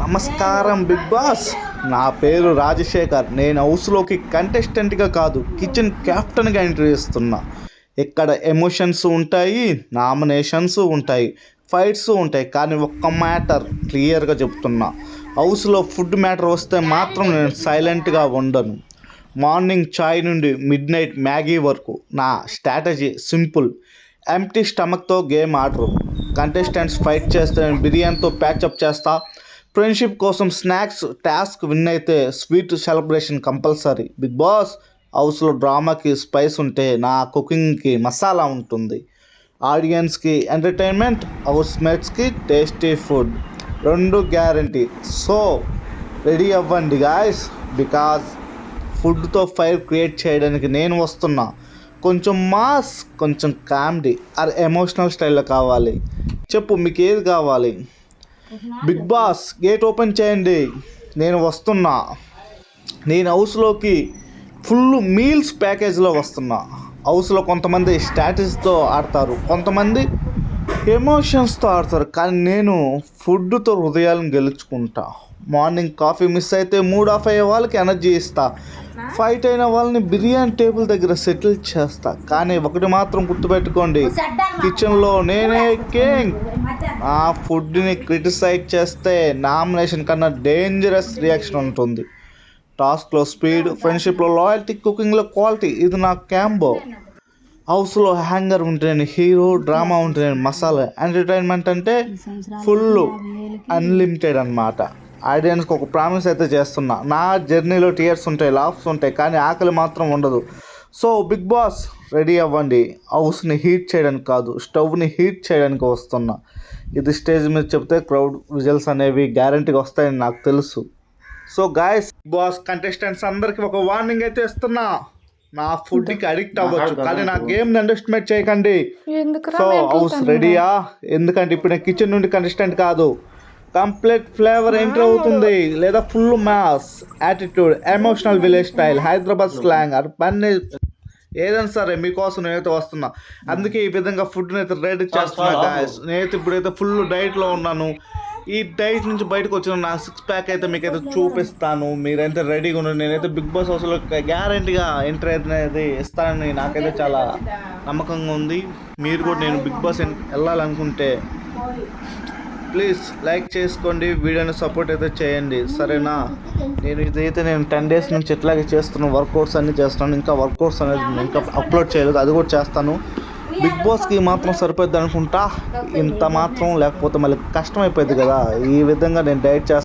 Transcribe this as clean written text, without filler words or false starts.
నమస్కారం big boss. నా పేరు రాజశేఖర్. నేను హౌస్లోకి కంటెస్టెంట్గా కాదు, కిచెన్ కెప్టెన్గా ఎంట్రీ ఇస్తున్నా. ఇక్కడ ఎమోషన్స్ ఉంటాయి, నామినేషన్స్ ఉంటాయి, ఫైట్స్ ఉంటాయి. కానీ ఒక్క మ్యాటర్ క్లియర్గా చెప్తున్నా, హౌస్లో ఫుడ్ మ్యాటర్ వస్తే మాత్రం నేను సైలెంట్గా ఉండను. మార్నింగ్ చాయ్ నుండి మిడ్ నైట్ మ్యాగీ వరకు నా స్ట్రాటజీ సింపుల్. ఎంప్టీ స్టమక్తో గేమ్ ఆడరు. కంటెస్టెంట్స్ ఫైట్ చేస్తే నేను బిర్యానీతో ప్యాచప్ చేస్తా. ఫ్రెండ్షిప్ కోసం స్నాక్స్, టాస్క్ విన్ అయితే sweet celebration compulsory. Big Boss హౌస్లో డ్రామాకి స్పైస్ ఉంటే నా కుకింగ్కి మసాలా ఉంటుంది. ఆడియన్స్కి ఎంటర్టైన్మెంట్, హౌస్ మేట్స్కి టేస్టీ ఫుడ్, రెండు గ్యారంటీ. సో రెడీ అవ్వండి గాయస్, బికాజ్ ఫుడ్తో ఫైర్ క్రియేట్ చేయడానికి నేను వస్తున్నా. కొంచెం మాస్, కొంచెం కామెడీ ఆర్ ఎమోషనల్ స్టైల్లో కావాలి. చెప్పు మీకు ఏది కావాలి? బిగ్ బాస్ గేట్ ఓపెన్ చేయండి, నేను వస్తున్నా. నేను హౌస్లోకి ఫుల్ మీల్స్ ప్యాకేజ్లో వస్తున్నా. హౌస్లో కొంతమంది స్ట్రాటజీతో ఆడతారు, కొంతమంది ఎమోషన్స్తో ఆడతారు, కానీ నేను ఫుడ్తో హృదయాలను గెలుచుకుంటా. మార్నింగ్ కాఫీ మిస్ అయితే మూడ్ ఆఫ్ అయ్యే వాళ్ళకి ఎనర్జీ ఇస్తా. ఫైట్ అయిన వాళ్ళని బిర్యానీ టేబుల్ దగ్గర సెటిల్ చేస్తా. కానీ ఒకటి మాత్రం గుర్తుపెట్టుకోండి, కిచెన్లో నేనే కింగ్. ఆ ఫుడ్ని క్రిటిసైజ్ చేస్తే నామినేషన్ కన్నా డేంజరస్ రియాక్షన్ ఉంటుంది. టాస్క్లో స్పీడ్, ఫ్రెండ్షిప్లో లాయల్టీ, కుకింగ్లో క్వాలిటీ. ఇది నా క్యాంబో. హౌస్లో హ్యాంగర్ ఉంటే నేను హీరో, డ్రామా ఉంటే నేను మసాలా. ఎంటర్టైన్మెంట్ అంటే ఫుల్ అన్లిమిటెడ్ అన్నమాట. ఆడియన్స్కి ఒక ప్రామిస్ అయితే చేస్తున్నా, నా జర్నీలో టీయర్స్ ఉంటాయి, లాఫ్స్ ఉంటాయి, కానీ ఆకలి మాత్రం ఉండదు. సో బిగ్ బాస్ రెడీ అవ్వండి. హౌస్ని హీట్ చేయడానికి కాదు, స్టవ్ని హీట్ చేయడానికి వస్తున్నా. ఇది స్టేజ్ మీద చెప్తే క్రౌడ్ విజువల్స్ అనేవి గ్యారంటీగా వస్తాయని నాకు తెలుసు. So guys, Bigg Boss contestants అందరికీ ఒక వార్నింగ్ అయితే ఇస్తున్నా. నా ఫుడ్కి అడిక్ట్ అవ్వచ్చు, కానీ నా గేమ్ని అండర్ఎస్టిమేట్ చేయకండి. సో హౌస్ రెడీయా? ఎందుకంటే ఇప్పుడు నేను కిచెన్ నుండి కంటెస్టెంట్ కాదు, కంప్లీట్ ఫ్లేవర్ ఎంటర్ అవుతుంది. లేదా full mass, attitude, emotional village style, Hyderabad slang, paneer, ఏదైనా సరే మీకోసం నేనైతే వస్తున్నా. అందుకే ఈ విధంగా ఫుడ్ని అయితే రెడీ చేస్తున్నా గాయస్. నేనైతే ఇప్పుడైతే ఫుల్ డైట్లో ఉన్నాను. ఈ డైట్ నుంచి బయటకు వచ్చిన నా 6 ప్యాక్ అయితే మీకైతే చూపిస్తాను. మీరైతే రెడీగా ఉన్నారు. నేనైతే బిగ్ బాస్ హౌస్లో గ్యారంటీగా ఎంట్రీ అనేది ఇస్తానని నాకైతే చాలా నమ్మకంగా ఉంది. మీరు కూడా నేను బిగ్ బాస్ వెళ్ళాలనుకుంటే ప్లీజ్ లైక్ చేసుకోండి, వీడియోని సపోర్ట్ అయితే చేయండి, సరేనా? నేను 10 డేస్ నుంచి ఇట్లాగే చేస్తున్నాను, వర్కౌట్స్ అన్నీ చేస్తున్నాను. ఇంకా వర్కౌట్స్ అనేది ఇంకా అప్లోడ్ చేయలేదు, అది కూడా చేస్తాను. బిగ్ బాస్కి మాత్రం సరిపోద్ది అనుకుంటా, ఇంత మాత్రం లేకపోతే మళ్ళీ కష్టమైపోయింది కదా. ఈ విధంగా నేను డైట్ చేస్తాను.